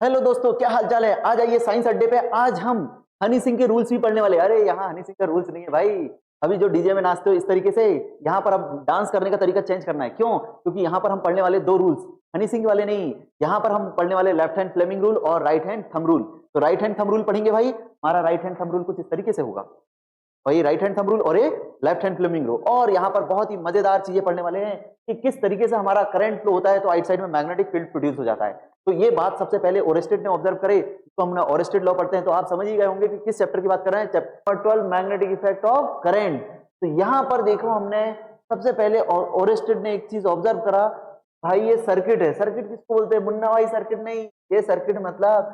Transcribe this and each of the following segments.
Hello दोस्तों, क्या हाल चाल है। आज आइए साइंस अड्डे पे। आज हम हनी सिंह के रूल्स भी पढ़ने वाले। अरे यहाँ हनी सिंह का रूल्स नहीं है भाई। अभी जो डीजे में नाचते हो इस तरीके से, यहाँ पर अब डांस करने का तरीका चेंज करना है। क्यों? क्योंकि यहाँ पर हम पढ़ने वाले दो रूल्स, हनी सिंह वाले नहीं। यहाँ पर हम पढ़ने वाले लेफ्ट हैंड फ्लेमिंग रूल और राइट हैंड थंब रूल। तो राइट हैंड थंब रूल पढ़ेंगे भाई। हमारा राइट हैंड थंब रूल कुछ इस तरीके से होगा, वही राइट हैंड थंब रूल और ये लेफ्ट हैंड फ्लेमिंग रूल। और यहाँ पर बहुत ही मजेदार चीजें पढ़ने वाले हैं कि किस तरीके से हमारा करंट फ्लो होता है तो राइट साइड में मैग्नेटिक फील्ड प्रोड्यूस हो जाता है। तो ये बात सबसे पहले ओरेस्टेड ने ऑब्जर्व करे। तो हमने ओरेस्टेड लॉ पढ़ते हैं तो आप समझ ही गए होंगे कि किस चैप्टर की बात कर रहे हैं। Chapter 12 magnetic effect of current. तो यहाँ पर देखो, हमने सबसे पहले ओरेस्टेड ने एक चीज ऑब्जर्व करा। भाई ये सर्किट है। सर्किट किसको बोलते हैं? मुन्ना भाई सर्किट नहीं। ये सर्किट मतलब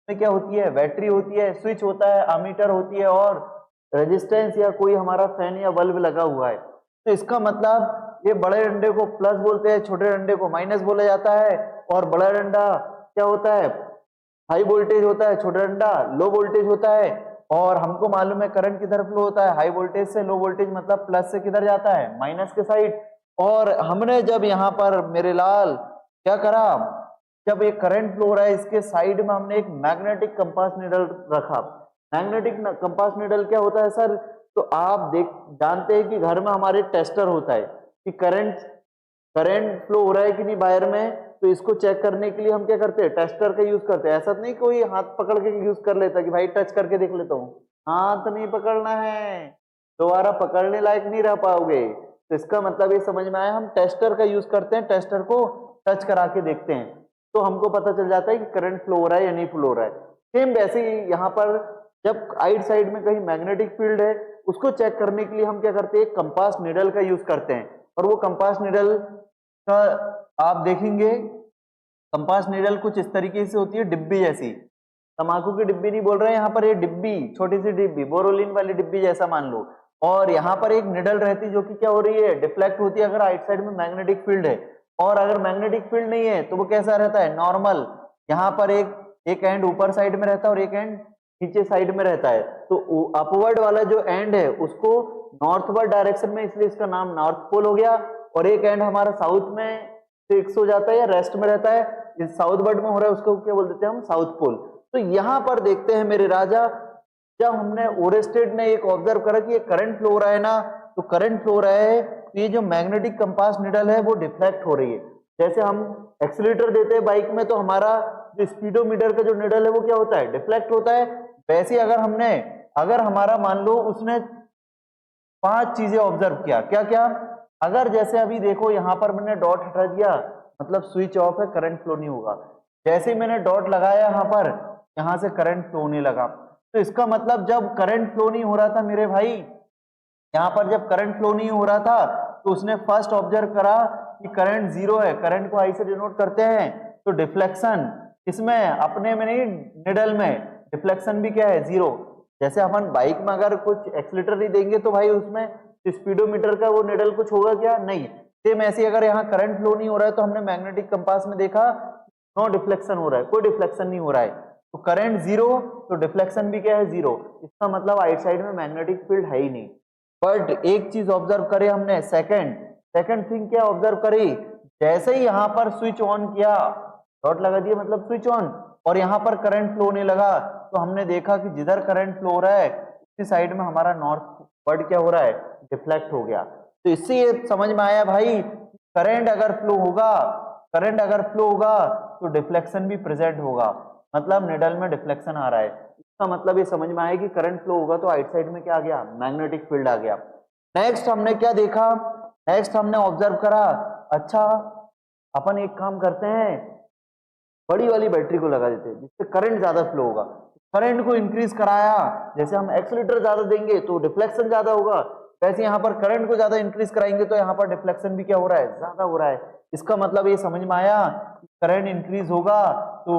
में क्या होती है? बैटरी होती है, स्विच होता है, अमीटर होती है और रेजिस्टेंस या कोई हमारा फैन या बल्ब लगा हुआ है। तो इसका मतलब ये बड़े डंडे को प्लस बोलते हैं, छोटे डंडे को माइनस बोला जाता है। और बड़ा डंडा क्या होता है? हाई वोल्टेज होता है, छोटा डंडा लो वोल्टेज होता है। और हमको मालूम है करंट किधर फ्लो होता है? हाई वोल्टेज से लो वोल्टेज, मतलब प्लस से किधर जाता है? माइनस के साइड। और हमने जब यहाँ पर मेरे लाल क्या करा, जब एक करंट फ्लो हो रहा है इसके साइड में हमने एक मैग्नेटिक कंपास निडल रखा। मैग्नेटिक कंपास निडल क्या होता है सर? तो आप देख जानते हैं कि घर में हमारे टेस्टर होता है कि करंट करंट फ्लो हो रहा है कि नहीं वायर में। तो इसको चेक करने के लिए हम क्या करते हैं? टेस्टर का यूज करते हैं। ऐसा नहीं कोई हाथ पकड़ के यूज कर लेता कि भाई टच करके देख लेता हूँ। हाथ नहीं पकड़ना है, दोबारा पकड़ने लायक नहीं रह पाओगे। तो इसका मतलब ये समझ में आया, हम टेस्टर का यूज करते हैं, टेस्टर को टच करा के देखते हैं तो हमको पता चल जाता है कि करंट फ्लो हो रहा है या नहीं फ्लो हो रहा है। सेम वैसे ही यहाँ पर जब राइट साइड में कहीं मैग्नेटिक फील्ड है उसको चेक करने के लिए हम क्या करते हैं? कंपास निडल का यूज करते हैं। और वो कंपास निडल का आप देखेंगे, कंपास निडल कुछ इस तरीके से होती है, डिब्बी जैसी। तम्बाकू की डिब्बी नहीं बोल रहे हैं यहाँ पर, ये डिब्बी, छोटी सी डिब्बी, बोरोलिन वाली डिब्बी जैसा मान लो। और यहाँ पर एक निडल रहती है जो कि क्या हो रही है? डिफ्लेक्ट होती है अगर राइट साइड में मैग्नेटिक फील्ड है। और अगर मैग्नेटिक फील्ड नहीं है तो वो कैसा रहता है? नॉर्मल। यहाँ पर एक एंड ऊपर साइड में रहता है और एक एंड नीचे साइड में रहता है। तो अपवर्ड वाला जो एंड है उसको नॉर्थवर्ड डायरेक्शन में, इसलिए इसका नाम नॉर्थ पोल हो गया। और एक एंड हमारा साउथ में फिक्स हो जाता है या रेस्ट में रहता है, इस साउथ वर्ड में हो रहा है उसको क्या बोल देते हैं हम? South pole. तो यहां पर देखते हैं मेरे राजा, जब हमने ओरेस्टेड ने एक ऑब्जर्व करा कि ये करंट फ्लो हो रहा है ना, तो करंट फ्लो हो रहा है तो ये जो मैग्नेटिक कंपास निडल है वो डिफ्लेक्ट हो रही है। जैसे हम एक्सीलरेटर देते हैं बाइक में तो हमारा जो स्पीडोमीटर का जो निडल है वो क्या होता है? डिफ्लेक्ट होता है। वैसे अगर हमारा मान लो उसने 5 चीजें ऑब्जर्व किया, क्या क्या? अगर जैसे अभी देखो यहाँ पर मैंने डॉट हटा दिया, मतलब स्विच ऑफ है, करंट फ्लो नहीं होगा। जैसे ही मैंने डॉट लगाया यहाँ पर, यहाँ से करंट फ्लो नहीं लगा। तो इसका मतलब जब करंट फ्लो नहीं हो रहा था मेरे भाई, यहाँ पर जब करंट फ्लो नहीं हो रहा था तो उसने फर्स्ट ऑब्जर्व करा कि करंट जीरो है। करंट को आई से डिनोट करते हैं। तो डिफ्लेक्शन इसमें अपने में नहीं, निडल में डिफ्लेक्शन भी क्या है? जीरो। जैसे अपन बाइक में अगर कुछ एक्सीलरेटर नहीं देंगे तो भाई उसमें स्पीडोमीटर का वो निडल कुछ होगा क्या? नहीं। सेम ऐसे अगर यहाँ करंट फ्लो नहीं हो रहा है तो हमने मैग्नेटिक कंपास में देखा नो डिफ्लेक्शन हो रहा है, कोई डिफ्लेक्शन नहीं हो रहा है। तो करंट जीरो तो डिफ्लेक्शन भी क्या है? जीरो। इसका मतलब राइट साइड में मैग्नेटिक फील्ड है ही नहीं। बट एक चीज ऑब्जर्व करे हमने, सेकंड थिंग क्या ऑब्जर्व करी? जैसे ही यहाँ पर स्विच ऑन किया, डॉट लगा दिया मतलब स्विच ऑन, और यहाँ पर करंट फ्लो होने लगा, तो हमने देखा कि जिधर करंट फ्लो हो रहा है उसी साइड में हमारा नॉर्थ वर्ड क्या हो रहा है? डिफ्लेक्ट हो गया। तो इससे ये समझ में आया भाई, करंट अगर फ्लो होगा तो डिफ्लेक्शन भी प्रेजेंट होगा। मतलब निडल में डिफ्लेक्शन आ रहा है, इसका मतलब ये समझ में आया कि करंट फ्लो होगा तो राइट साइड में क्या आ गया? मैग्नेटिक फील्ड आ गया। नेक्स्ट हमने क्या देखा? नेक्स्ट हमने ऑब्जर्व करा, अच्छा अपन एक काम करते हैं, बड़ी वाली बैटरी को लगा देते हैं जिससे करंट ज्यादा फ्लो होगा। करंट को इंक्रीज कराया, जैसे हम एक्सीलरेटर ज्यादा देंगे तो डिफ्लेक्शन ज्यादा होगा, वैसे यहाँ पर करंट को ज्यादा इंक्रीज कराएंगे तो यहाँ पर डिफ्लेक्शन भी क्या हो रहा है? ज्यादा हो रहा है। इसका मतलब ये समझ में आया, करंट इंक्रीज होगा तो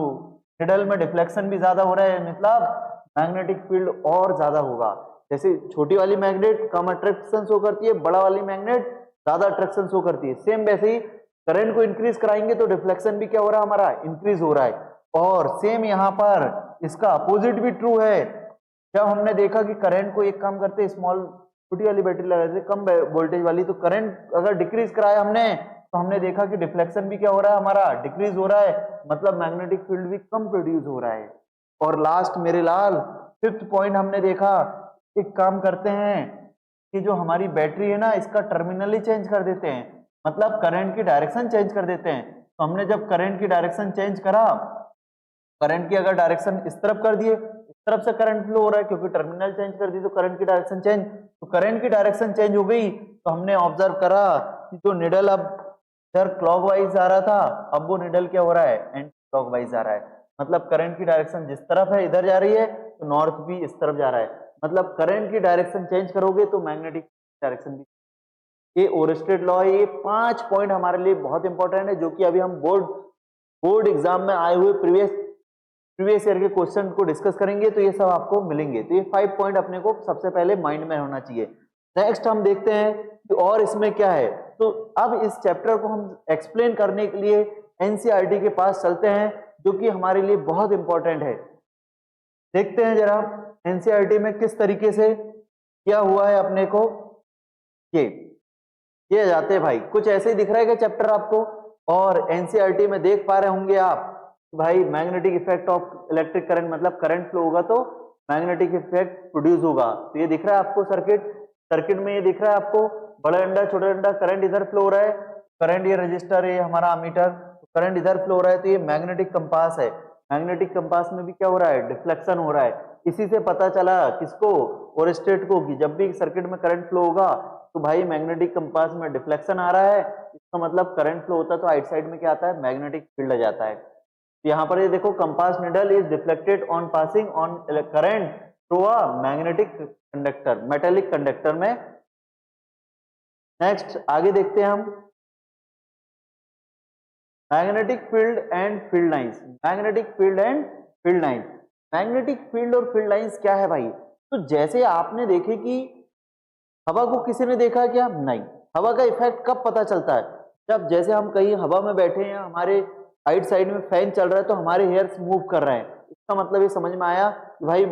निडल में डिफ्लेक्शन भी ज्यादा हो रहा है, मतलब मैग्नेटिक फील्ड और ज्यादा होगा। जैसे छोटी वाली मैग्नेट कम अट्रैक्शन शो करती है, बड़ा वाली मैग्नेट ज्यादा अट्रैक्शन शो करती है। सेम वैसे ही करंट को इंक्रीज कराएंगे तो डिफ्लेक्शन भी क्या हो रहा है? हमारा इंक्रीज हो रहा है। और सेम यहाँ पर इसका अपोजिट भी ट्रू है। जब हमने देखा कि करंट को एक काम करते, स्मॉल छोटी वाली बैटरी लगा देते कम वोल्टेज वाली, तो करंट अगर डिक्रीज कराया हमने तो हमने देखा कि डिफ्लेक्शन भी क्या हो रहा है, हमारा डिक्रीज हो रहा है, मतलब मैग्नेटिक फील्ड भी कम प्रोड्यूस हो रहा है। और लास्ट मेरे लाल 5th पॉइंट हमने देखा, एक काम करते हैं कि जो हमारी बैटरी है ना, इसका टर्मिनल ही चेंज कर देते हैं, मतलब करंट की डायरेक्शन चेंज कर देते हैं। तो हमने जब करंट की डायरेक्शन चेंज करा, करंट की अगर डायरेक्शन इस तरफ कर दिए, इस तरफ से करंट फ्लो हो रहा है, क्योंकि टर्मिनल चेंज कर दी तो करंट की डायरेक्शन चेंज, तो करंट की डायरेक्शन चेंज हो गई। तो हमने ऑब्जर्व करा कि जो निडल अब इधर क्लॉकवाइज आ रहा था, अब वो निडल क्या हो रहा है, एंटी क्लॉकवाइज आ रहा है। मतलब करंट की डायरेक्शन जिस तरफ है इधर जा रही है, तो नॉर्थ भी इस तरफ जा रहा है। मतलब करंट की डायरेक्शन चेंज करोगे तो मैग्नेटिक डायरेक्शन भी। ये ओरस्टेड लॉ है। ये 5 पॉइंट हमारे लिए बहुत इंपॉर्टेंट है, जो कि अभी हम बोर्ड एग्जाम में आए हुए प्रीवियस ईयर के क्वेश्चन को डिस्कस करेंगे, तो ये सब आपको मिलेंगे। तो ये 5 पॉइंट अपने को सबसे पहले माइंड में होना चाहिए। नेक्स्ट हम देखते हैं कि और इसमें क्या है। तो अब इस चैप्टर को हम एक्सप्लेन करने के लिए एनसीईआरटी के पास चलते हैं, जो कि हमारे लिए बहुत इंपॉर्टेंट है। देखते हैं जरा एनसीईआरटी में किस तरीके से क्या हुआ है अपने को। ये जाते भाई कुछ ऐसे ही दिख रहा है कि चैप्टर आपको, और एनसीईआरटी में देख पा रहे होंगे आप भाई, magnetic effect of electric current, मतलब करंट फ्लो होगा तो मैग्नेटिक इफेक्ट प्रोड्यूस होगा। तो ये दिख रहा है आपको सर्किट में, ये दिख रहा है आपको बड़ा डंडा छोटा डंडा, करंट इधर फ्लो हो रहा है, करंट ये रजिस्टर है हमारा अमीटर, करंट इधर फ्लो हो रहा है। तो ये मैग्नेटिक कंपास है, मैग्नेटिक कंपास में भी क्या हो रहा है, डिफ्लेक्शन हो रहा है। इसी से पता चला किसको, ओरस्टेड को, कि जब भी सर्किट में करंट फ्लो होगा तो भाई मैग्नेटिक कंपास में डिफ्लेक्शन आ रहा है, इसका मतलब करंट फ्लो होता है तो आइट साइड में क्या आता है, मैग्नेटिक फील्ड आ जाता है। यहाँ पर ये देखो, compass needle is deflected on passing on current through a magnetic conductor, metallic conductor में। नेक्स्ट आगे देखते हैं हम magnetic field and field lines. Magnetic field and field lines, magnetic field और फील्ड लाइंस क्या है भाई। तो जैसे आपने देखे कि हवा को किसी ने देखा क्या, नहीं। हवा का इफेक्ट कब पता चलता है, जब जैसे हम कहीं हवा में बैठे हैं, हमारे राइट साइड में फैन चल रहा है तो हमारे हेयर्स मूव कर रहे हैं, इसका मतलब ये समझ में आया कि भाई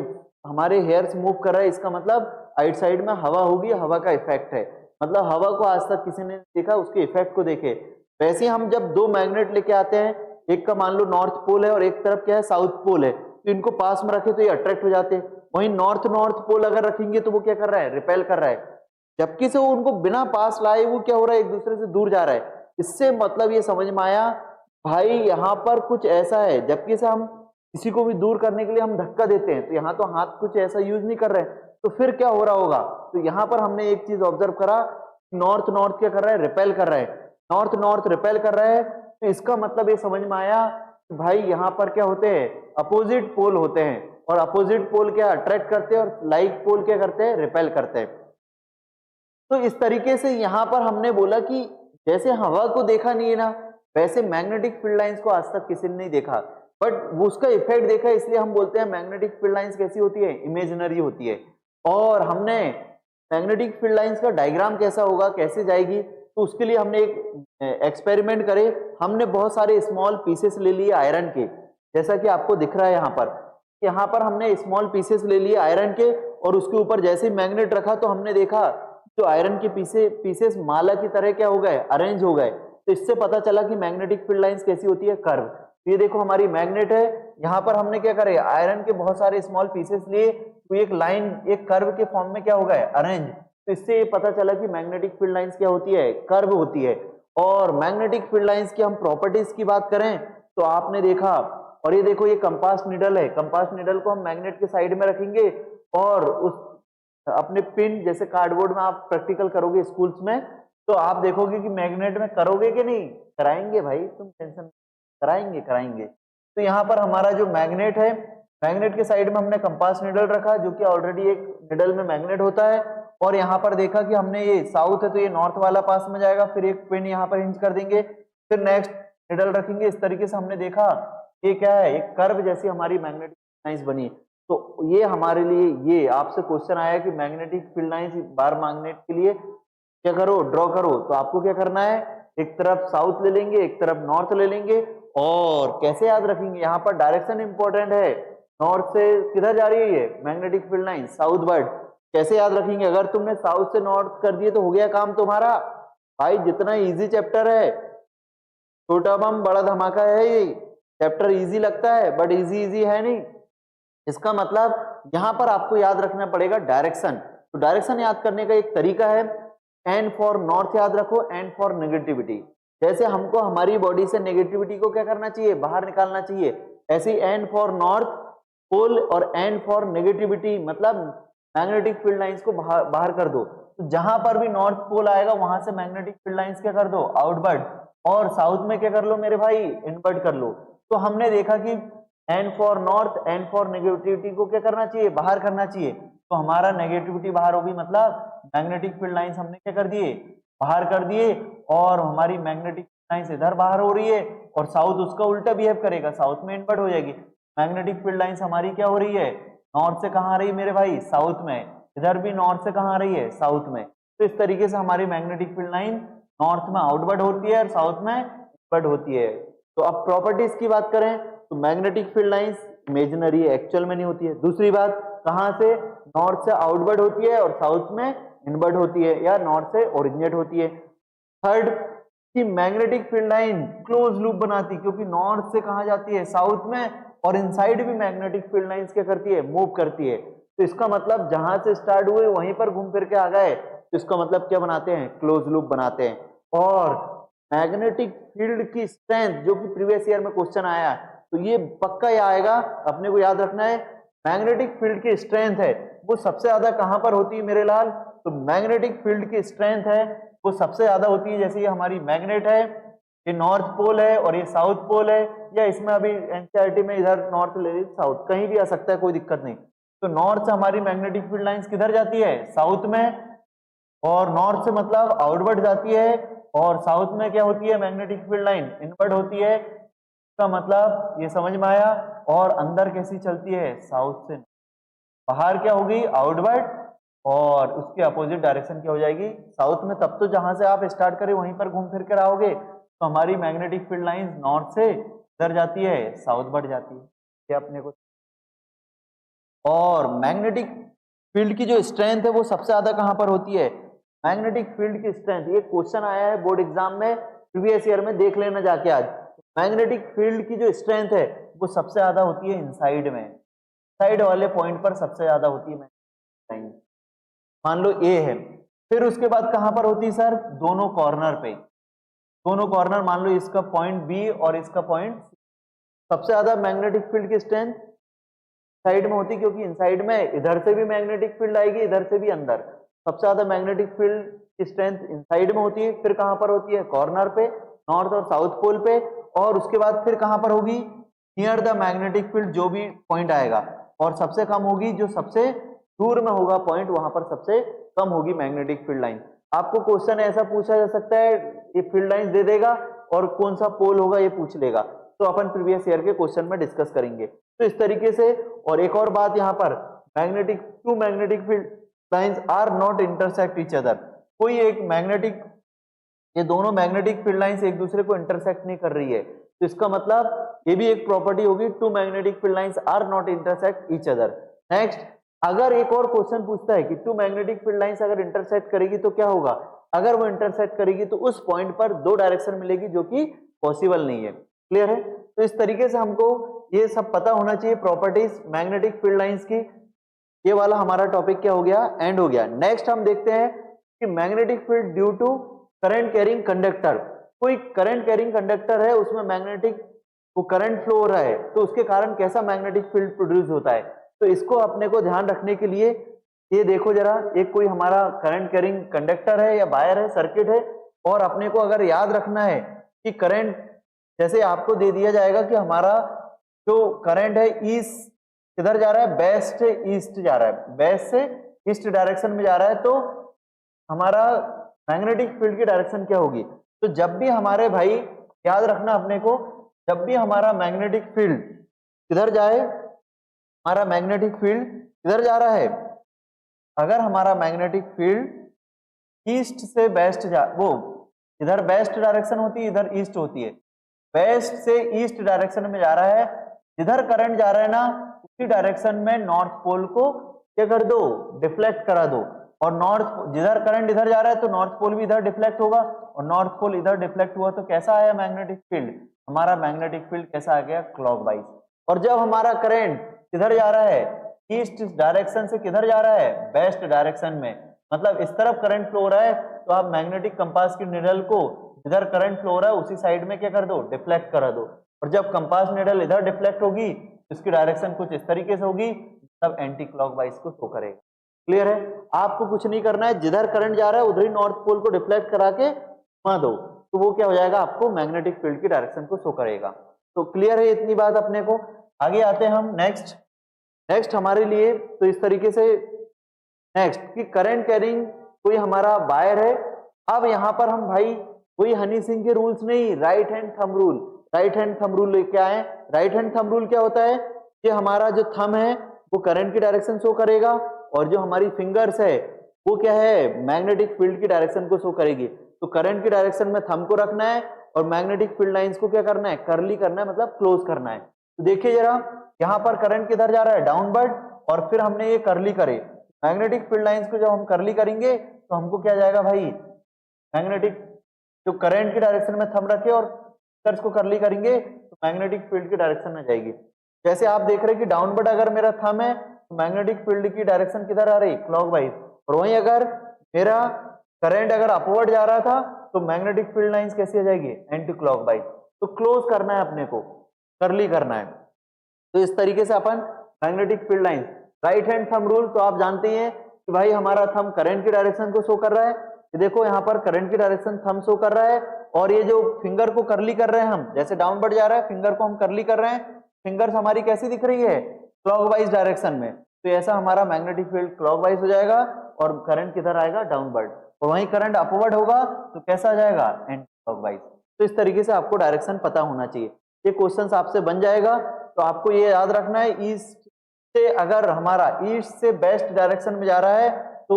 हमारे हेयर्स मूव कर रहे हैं, इसका मतलब राइट साइड में हवा होगी, हवा का इफेक्ट है। मतलब हवा को आज तक किसी ने देखा, उसके इफेक्ट को देखे। वैसे हम जब दो मैग्नेट लेके आते हैं, एक का मान लो नॉर्थ पोल है और एक तरफ क्या है, साउथ पोल है, तो इनको पास में रखे तो ये अट्रैक्ट हो जाते हैं। वहीं नॉर्थ पोल अगर रखेंगे तो वो क्या कर रहा है, रिपेल कर रहा है, जबकि से वो उनको बिना पास लाए वो क्या हो रहा है, एक दूसरे से दूर जा रहा है। इससे मतलब ये समझ में आया भाई यहाँ पर कुछ ऐसा है, जबकि से हम किसी को भी दूर करने के लिए हम धक्का देते हैं, तो यहाँ तो हाथ कुछ ऐसा यूज नहीं कर रहे हैं, तो फिर क्या हो रहा होगा। तो यहाँ पर हमने एक चीज ऑब्जर्व करा, नॉर्थ क्या कर रहा है, रिपेल कर रहा है, नॉर्थ रिपेल कर रहा है। तो इसका मतलब ये समझ में आया कि भाई यहाँ पर क्या होते हैं, अपोजिट पोल होते हैं, और अपोजिट पोल क्या अट्रैक्ट करते हैं और लाइक पोल क्या करते हैं, रिपेल करते हैं। तो इस तरीके से यहां पर हमने बोला कि जैसे हवा को देखा नहीं है ना, वैसे मैग्नेटिक फील्ड लाइंस को आज तक किसी ने नहीं देखा, बट वो उसका इफेक्ट देखा, इसलिए हम बोलते हैं मैग्नेटिक फील्ड लाइंस कैसी होती है, इमेजिनरी होती है। और हमने मैग्नेटिक फील्ड लाइंस का डायग्राम कैसा होगा, कैसे जाएगी, तो उसके लिए हमने एक एक्सपेरिमेंट करे। हमने बहुत सारे स्मॉल पीसेस ले लिए आयरन के, जैसा कि आपको दिख रहा है यहाँ पर हमने स्मॉल पीसेस ले लिए आयरन के, और उसके ऊपर जैसे ही मैग्नेट रखा तो हमने देखा जो आयरन के पीसेस माला की तरह क्या हो गए, अरेंज हो गए। तो इससे पता चला कि मैग्नेटिक फील्ड लाइंस कैसी होती है, कर्व। तो ये देखो हमारी मैग्नेट है, यहाँ पर हमने क्या करे, आयरन के बहुत सारे स्मॉल पीसेस लिए, तो एक लाइन एक कर्व के फॉर्म में क्या हो गए, अरेंज। तो इससे ये पता चला कि मैग्नेटिक फील्ड लाइंस क्या होती है, कर्व होती है। और मैग्नेटिक फील्ड लाइंस की हम प्रॉपर्टीज की बात करें तो आपने देखा, और ये देखो ये कंपास निडल है, कंपास निडल को हम मैग्नेट के साइड में रखेंगे, और उस अपने पिन, जैसे कार्डबोर्ड में आप प्रैक्टिकल करोगे स्कूल्स में, तो आप देखोगे कि मैग्नेट में करोगे कि नहीं, कराएंगे भाई, तुम टेंशन, कराएंगे। तो यहाँ पर हमारा जो मैग्नेट है, मैग्नेट के साइड में हमने कंपास निडल रखा, जो कि ऑलरेडी एक निडल में मैग्नेट होता है। और यहाँ पर देखा कि हमने ये साउथ है तो ये नॉर्थ वाला पास में जाएगा, फिर एक पिन यहाँ पर हिंज कर देंगे, फिर नेक्स्ट निडल रखेंगे। इस तरीके से हमने देखा ये क्या है, एक कर्व जैसी हमारी मैग्नेटिक लाइंस बनी। तो ये हमारे लिए, ये आपसे क्वेश्चन आया कि magnetic field lines bar magnet के लिए क्या करो, ड्रॉ करो। तो आपको क्या करना है, एक तरफ साउथ ले लेंगे, एक तरफ नॉर्थ ले लेंगे, और कैसे याद रखेंगे, यहाँ पर डायरेक्शन इंपॉर्टेंट है, नॉर्थ से किधर जा रही है ये magnetic field line, south word. कैसे याद रखेंगे, अगर तुमने साउथ से नॉर्थ कर दिए तो हो गया काम तुम्हारा। भाई जितना इजी चैप्टर है, छोटा बम बड़ा धमाका है ये चैप्टर। इजी लगता है बट इजी है नहीं। इसका मतलब यहां पर आपको याद रखना पड़ेगा डायरेक्शन। तो डायरेक्शन याद करने का एक तरीका है, एन फॉर नॉर्थ याद रखो, एन फॉर नेगेटिविटी। जैसे हमको हमारी बॉडी से नेगेटिविटी को क्या करना चाहिए, बाहर निकालना चाहिए, ऐसे ही एन फॉर नॉर्थ पोल और एन फॉर नेगेटिविटी मतलब मैग्नेटिक फील्ड लाइंस को बाहर कर दो। तो जहां पर भी नॉर्थ पोल आएगा वहां से मैग्नेटिक फील्ड लाइंस क्या कर दो, आउटवर्ड, और साउथ में क्या कर लो मेरे भाई, इनवर्ट कर लो। तो हमने देखा कि N for north N for negativity को क्या करना चाहिए, बाहर करना चाहिए। तो हमारा नेगेटिविटी बाहर होगी, मतलब मैग्नेटिक फील्ड लाइंस हमने क्या कर दिए, बाहर कर दिए, और हमारी मैग्नेटिक लाइंस इधर बाहर हो रही है और साउथ उसका उल्टा बिहेव करेगा, साउथ में इनवर्ट हो जाएगी। मैग्नेटिक फील्ड लाइंस हमारी क्या हो रही है, नॉर्थ से कहां आ रही है मेरे भाई, साउथ में, इधर भी नॉर्थ से कहां आ रही है, साउथ में। तो इस तरीके से हमारी मैग्नेटिक फील्ड लाइन नॉर्थ में आउटवर्ड होती है और साउथ में इनवर्ट होती है। तो अब प्रॉपर्टीज की बात करें तो मैग्नेटिक फील्ड लाइंस इमेजिनरी है, एक्चुअल में नहीं होती है। दूसरी बात, कहां से, नॉर्थ से आउटवर्ड होती है और साउथ में इनवर्ट होती है, या नॉर्थ से ओरिजिनेट होती है। थर्ड कि magnetic field line close loop बनाती, क्योंकि नॉर्थ से कहां जाती है, साउथ में, और इनसाइड भी मैग्नेटिक फील्ड लाइंस क्या करती है, मूव करती है। तो इसका मतलब जहां से स्टार्ट हुए वहीं पर घूम फिर के आ गए, तो इसका मतलब क्या बनाते हैं, क्लोज लूप बनाते हैं। और मैग्नेटिक फील्ड की स्ट्रेंथ, जो कि प्रीवियस ईयर में क्वेश्चन आया, तो ये पक्का ही आएगा, अपने को याद रखना है। मैग्नेटिक फील्ड की स्ट्रेंथ है वो सबसे ज्यादा कहां पर होती है मेरे लाल, तो मैग्नेटिक फील्ड की स्ट्रेंथ है वो सबसे ज्यादा होती है, जैसे ये हमारी मैग्नेट है, ये नॉर्थ पोल है और ये साउथ पोल है, या इसमें अभी एनसीईआरटी में इधर नॉर्थ ले ली, साउथ कहीं भी आ सकता है, कोई दिक्कत नहीं। तो नॉर्थ से हमारी मैग्नेटिक फील्ड लाइंस किधर जाती है, साउथ में, और नॉर्थ से मतलब आउटवर्ड जाती है, और साउथ में क्या होती है, मैग्नेटिक फील्ड लाइन इनवर्ड होती है। इसका मतलब ये समझ में आया। और अंदर कैसी चलती है, साउथ से, बाहर क्या होगी, आउटवर्ड, और उसके अपोजिट डायरेक्शन क्या हो जाएगी, साउथ में। तब तो जहां से आप स्टार्ट करें वहीं पर घूम फिर कर आओगे, तो हमारी मैग्नेटिक फील्ड लाइंस नॉर्थ से इधर जाती है, साउथ बढ़ जाती है, ये अपने को। और मैग्नेटिक फील्ड की जो स्ट्रेंथ है वो सबसे ज्यादा कहां पर होती है, मैग्नेटिक फील्ड की स्ट्रेंथ, ये क्वेश्चन आया है बोर्ड एग्जाम में प्रीवियस ईयर में, देख लेना जाके आज। मैग्नेटिक फील्ड की जो स्ट्रेंथ है वो सबसे ज्यादा होती है इनसाइड में, साइड वाले पॉइंट पर सबसे ज्यादा होती है। मान लो ए है, फिर उसके बाद कहां पर होती है सर, दोनों कॉर्नर पे, दोनों कॉर्नर, मान लो इसका पॉइंट बी और इसका पॉइंट, सबसे ज्यादा मैग्नेटिक फील्ड की स्ट्रेंथ साइड में होती, क्योंकि इनसाइड में इधर से भी मैग्नेटिक फील्ड आएगी, इधर से भी अंदर, सबसे ज्यादा मैग्नेटिक फील्ड की स्ट्रेंथ इनसाइड में होती है। फिर कहां पर होती है, कॉर्नर पे, नॉर्थ और साउथ पोल पे, और उसके बाद फिर कहां पर होगी, नियर द मैग्नेटिक फील्ड, जो भी पॉइंट आएगा, और सबसे कम होगी जो सबसे दूर में होगा पॉइंट, वहां पर सबसे कम होगी मैग्नेटिक फील्ड लाइन। आपको क्वेश्चन ऐसा पूछा जा सकता है, ये फील्ड लाइन दे देगा और कौन सा पोल होगा ये पूछ लेगा, तो अपन प्रीवियस ईयर के क्वेश्चन में डिस्कस करेंगे। तो इस तरीके से, और एक और बात यहाँ पर, magnetic two magnetic field lines are not intersect each other, कोई एक मैग्नेटिक, ये दोनों मैग्नेटिक फील्ड लाइंस एक दूसरे को इंटरसेक्ट नहीं कर रही है, तो इसका मतलब ये भी एक प्रॉपर्टी होगी, two magnetic field lines are not intersect each other. Next, अगर एक और क्वेश्चन पूछता है कि टू मैग्नेटिक फील्ड लाइंस अगर इंटरसेक्ट करेगी तो क्या होगा, अगर वो इंटरसेक्ट करेगी तो उस पॉइंट पर दो डायरेक्शन मिलेगी, जो कि पॉसिबल नहीं है। क्लियर है? तो इस तरीके से हमको ये सब पता होना चाहिए, प्रॉपर्टीज मैग्नेटिक फील्ड लाइंस की। ये वाला हमारा टॉपिक क्या हो गया, एंड हो गया। नेक्स्ट हम देखते हैं कि magnetic field due to current carrying conductor, कोई करंट कैरिंग कंडक्टर है, उसमें मैग्नेटिक वो करंट फ्लो हो रहा है, तो उसके कारण कैसा मैग्नेटिक फील्ड प्रोड्यूस होता है। तो इसको अपने को ध्यान रखने के लिए ये देखो जरा, एक कोई हमारा करंट कैरिंग कंडक्टर है या वायर है, सर्किट है, और अपने को अगर याद रखना है कि करंट, जैसे आपको दे दिया जाएगा कि हमारा जो करंट है ईस्ट किधर जा रहा है, वेस्ट से ईस्ट जा रहा है, वेस्ट से ईस्ट डायरेक्शन में जा रहा है, तो हमारा मैग्नेटिक फील्ड की डायरेक्शन क्या होगी। तो जब भी हमारे भाई याद रखना अपने को, जब भी हमारा मैग्नेटिक फील्ड किधर जाए, हमारा मैग्नेटिक फील्ड किधर जा रहा है, अगर हमारा मैग्नेटिक फील्ड ईस्ट से वेस्ट जा, वो इधर वेस्ट डायरेक्शन होती है, इधर ईस्ट होती है, वेस्ट से ईस्ट डायरेक्शन में जा रहा है, जिधर करंट जा रहा है ना, उसी डायरेक्शन में नॉर्थ पोल को क्या कर दो, डिफ्लेक्ट करा दो। और नॉर्थ, जिधर करंट इधर जा रहा है तो नॉर्थ पोल भी इधर डिफ्लेक्ट होगा, और नॉर्थ पोल इधर डिफ्लेक्ट हुआ तो कैसा आया मैग्नेटिक फील्ड, हमारा मैग्नेटिक फील्ड कैसा आ गया, क्लॉकवाइज। और जब हमारा करंट किधर जा रहा है, ईस्ट डायरेक्शन से किधर जा रहा है, वेस्ट डायरेक्शन में, मतलब इस तरफ करंट फ्लो हो रहा है, तो आप मैग्नेटिक कंपास की निडल को जिधर करंट फ्लो हो रहा है उसी साइड में क्या कर दो, डिफ्लेक्ट करा दो। और जब कंपास निडल इधर डिफ्लेक्ट होगी तो इसकी डायरेक्शन कुछ इस तरीके से होगी, तब एंटी क्लॉकवाइज को शो करेगा। क्लियर है? आपको कुछ नहीं करना है, जिधर करंट जा रहा है उधर ही नॉर्थ पोल को डिफ्लेक्ट करा के घुमा दो, तो वो क्या हो जाएगा, आपको मैग्नेटिक फील्ड की डायरेक्शन को शो करेगा। तो क्लियर है इतनी बात अपने को। आगे आते हैं हम नेक्स्ट हमारे लिए तो इस तरीके से नेक्स्ट कि करंट कैरिंग कोई हमारा वायर है। अब यहां पर हम भाई कोई हनी सिंह के रूल्स नहीं, right hand thumb rule, right hand thumb rule लेके आए। राइट हैंड थंब रूल क्या होता है कि हमारा जो थंब है वो करंट की डायरेक्शन शो करेगा, और जो हमारी फिंगर्स है वो क्या है, मैग्नेटिक फील्ड की डायरेक्शन को शो करेगी। तो करंट की डायरेक्शन में थंब को रखना है और मैग्नेटिक फील्ड लाइंस को क्या करना है, कर्ली करना है, मतलब क्लोज करना है। तो देखिए जरा, यहाँ पर करंट किधर जा रहा है, डाउनवर्ड, और फिर हमने ये कर्ली करे, मैग्नेटिक फील्ड लाइंस को जब हम कर्ली करेंगे तो हमको क्या जाएगा भाई, मैग्नेटिक जो करंट की डायरेक्शन में थंब रखे और फिंगर्स को कर्ली करेंगे तो मैग्नेटिक फील्ड की डायरेक्शन में जाएगी। जैसे आप देख रहे हैं कि डाउनवर्ड अगर मेरा थंब है तो मैग्नेटिक फील्ड की डायरेक्शन किधर आ रही, क्लॉकवाइज। और वहीं अगर मेरा करंट अगर अपवर्ड जा रहा था तो मैग्नेटिक फील्ड लाइंस कैसी आ जाएगी, एंटी क्लॉकवाइज। तो क्लोज करना है अपने को, कर्ली करना है। तो इस तरीके से अपन magnetic field lines, right hand thumb rule तो आप जानते हैं कि भाई हमारा थंब करंट की डायरेक्शन को शो कर रहा है। ये देखो यहाँ पर करंट की डायरेक्शन थंब शो कर रहा है, और ये जो फिंगर को कर्ली कर रहे हैं हम, जैसे डाउनवर्ड जा रहा है फिंगर को हम कर्ली कर रहे हैं, फिंगर्स हमारी कैसी दिख रही है, क्लॉकवाइज डायरेक्शन में। तो ऐसा हमारा मैग्नेटिक फील्ड क्लॉकवाइज हो जाएगा और करंट किधर आएगा, डाउनवर्ड। और वहीं करंट अपवर्ड होगा तो कैसा आ जाएगा, एंटी क्लॉकवाइज। तो इस तरीके से आपको डायरेक्शन पता होना चाहिए। ये क्वेश्चन आपसे बन जाएगा, तो आपको ये याद रखना है, ईस्ट से अगर हमारा ईस्ट से वेस्ट डायरेक्शन में जा रहा है तो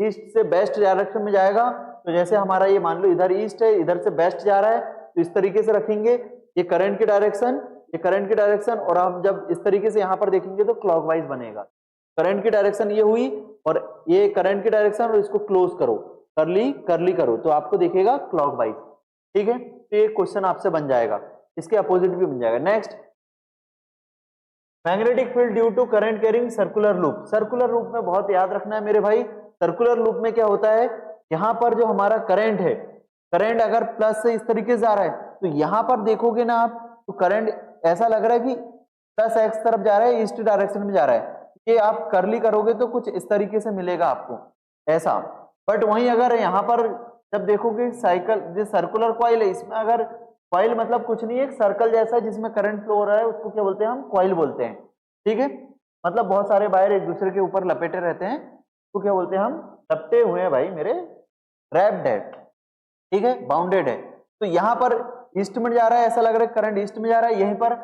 ईस्ट से वेस्ट डायरेक्शन में जाएगा। तो जैसे हमारा ये मान लो इधर ईस्ट है, इधर से वेस्ट जा रहा है, तो इस तरीके से रखेंगे, ये करंट की डायरेक्शन, ये करंट की डायरेक्शन, और हम जब इस तरीके से यहाँ पर देखेंगे तो क्लॉकवाइज बनेगा। करंट की डायरेक्शन ये हुई और ये करंट की डायरेक्शन, और इसको क्लोज करो, कर्ली करो, तो आपको दिखेगा क्लॉकवाइज। ठीक है, तो ये क्वेश्चन आपसे बन जाएगा, इसके अपोजिट भी बन जाएगा। Next, magnetic field due to current carrying circular loop. Circular loop में बहुत याद रखना है मेरे भाई, सर्कुलर लूप में क्या होता है, यहाँ पर जो हमारा करंट है, करंट अगर प्लस से इस तरीके से आ रहा है तो यहाँ पर देखोगे ना आप, तो करंट ऐसा लग रहा है कि प्लस एक्स तरफ जा रहा है, ईस्ट डायरेक्शन में जा रहा है। ये आप कर्ली करोगे तो कुछ इस तरीके से मिलेगा आपको ऐसा। बट वहीं अगर यहाँ पर जब देखोगे साइकिल, जो सर्कुलर कॉइल है, इसमें अगर कॉइल मतलब कुछ नहीं है, एक सर्कल जैसा जिसमें करंट फ्लो हो रहा है, उसको क्या बोलते हैं, हम कॉइल बोलते हैं। ठीक है, मतलब बहुत सारे वायर एक दूसरे के ऊपर लपेटे रहते हैं, तो क्या बोलते हैं, हम लपटे हुए हैं भाई मेरे, रैप्ड है। ठीक है, बाउंडेड है। तो यहाँ पर ईस्ट में जा रहा है, ऐसा लग रहा है करंट ईस्ट में जा रहा है, यहीं पर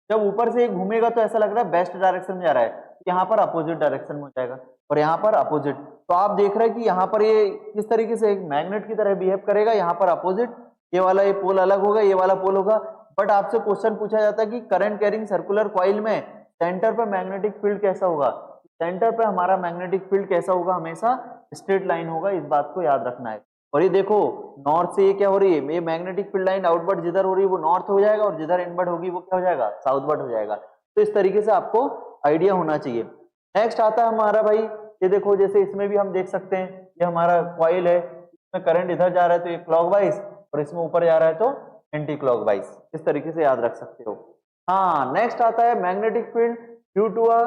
जब ऊपर से घूमेगा तो ऐसा लग रहा है वेस्ट डायरेक्शन में जा रहा है, यहाँ पर अपोजिट डायरेक्शन में हो जाएगा, और यहाँ पर अपोजिट। तो आप देख रहे हैं कि यहाँ पर ये किस तरीके से एक मैग्नेट की तरह बिहेव करेगा, यहाँ पर अपोजिट, ये वाला ये पोल अलग होगा, ये वाला पोल होगा। बट आपसे क्वेश्चन पूछा जाता है कि करंट कैरिंग सर्कुलर कॉइल में सेंटर पे मैग्नेटिक फील्ड कैसा होगा, सेंटर पे हमारा मैग्नेटिक फील्ड कैसा होगा, हमेशा स्ट्रेट लाइन होगा, इस बात को याद रखना है। और ये देखो नॉर्थ से ये क्या हो रही है, ये मैग्नेटिक फील्ड लाइन आउटवर्ड जिधर हो रही है वो नॉर्थ हो जाएगा, और जिधर इनवर्ड होगी वो क्या हो जाएगा, साउथवर्ड हो जाएगा। तो इस तरीके से आपको आइडिया होना चाहिए। नेक्स्ट आता है हमारा भाई, ये देखो जैसे इसमें भी हम देख सकते हैं, ये हमारा कॉइल है, इसमें करंट इधर जा रहा है तो ये क्लॉकवाइज, और इसमें ऊपर जा रहा है तो एंटी क्लॉकवाइज। इस तरीके से याद रख सकते हो। हाँ, नेक्स्ट आता है magnetic field due to a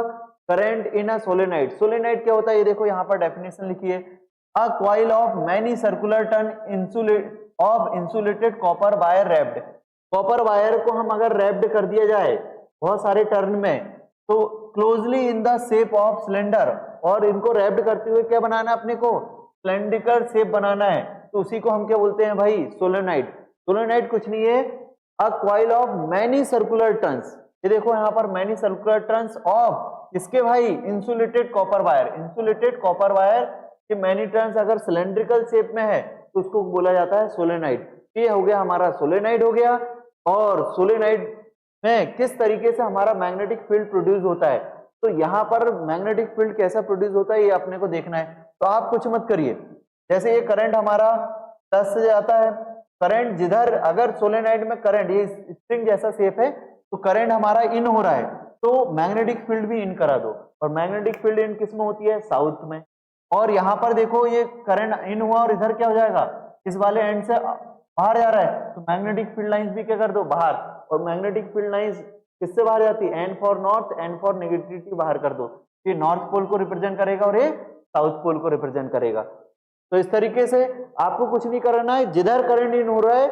current in a solenoid. Solenoid क्या होता है, ये देखो यहाँ पर डेफिनेशन लिखी है, a coil of many circular turn off insulated copper wire wrapped. Copper wire को हम अगर रैप्ड कर दिया जाए बहुत सारे टर्न में, तो closely in the shape of cylinder, और इनको रैप्ड करते हुए क्या बनाना है अपने को, सिलेंड्रिकल शेप बनाना है, तो उसी को हम क्या बोलते हैं भाई, सोलेनोइड। सोलेनोइड कुछ नहीं है, a coil of many circular turns. ये देखो यहाँ पर मैनी सर्कुलर टर्न्स ऑफ इसके भाई insulated copper wire, insulated copper wire के मैनी टर्न्स अगर सिलेंड्रिकल शेप में है तो उसको बोला जाता है सोलेनोइड। ये हो गया हमारा सोलेनोइड हो गया। और सोलेनोइड में किस तरीके से हमारा मैग्नेटिक फील्ड प्रोड्यूस होता है, तो यहाँ पर मैग्नेटिक फील्ड कैसा प्रोड्यूस होता है ये अपने को देखना है। तो आप कुछ मत करिए, जैसे ये करंट हमारा 10 से जाता है, करंट जिधर अगर सोलेनोइड में करंट ये स्प्रिंग जैसा शेप है तो करंट हमारा इन हो रहा है, तो मैग्नेटिक फील्ड भी इन करा दो। और मैग्नेटिक फील्ड इन किस में होती है? साउथ में। और यहाँ पर देखो ये करंट इन हुआ और इधर क्या हो जाएगा? इस वाले एंड से बाहर जा रहा है, तो मैग्नेटिक फील्ड लाइंस भी क्या कर दो? बाहर। और मैग्नेटिक फील्ड लाइंस किससे बाहर जाती है? N for north, N for negativity बाहर कर दो। ये नॉर्थ पोल को रिप्रेजेंट करेगा और ये साउथ पोल को रिप्रेजेंट करेगा। तो इस तरीके से आपको कुछ नहीं करना है, जिधर करंट इन हो रहा है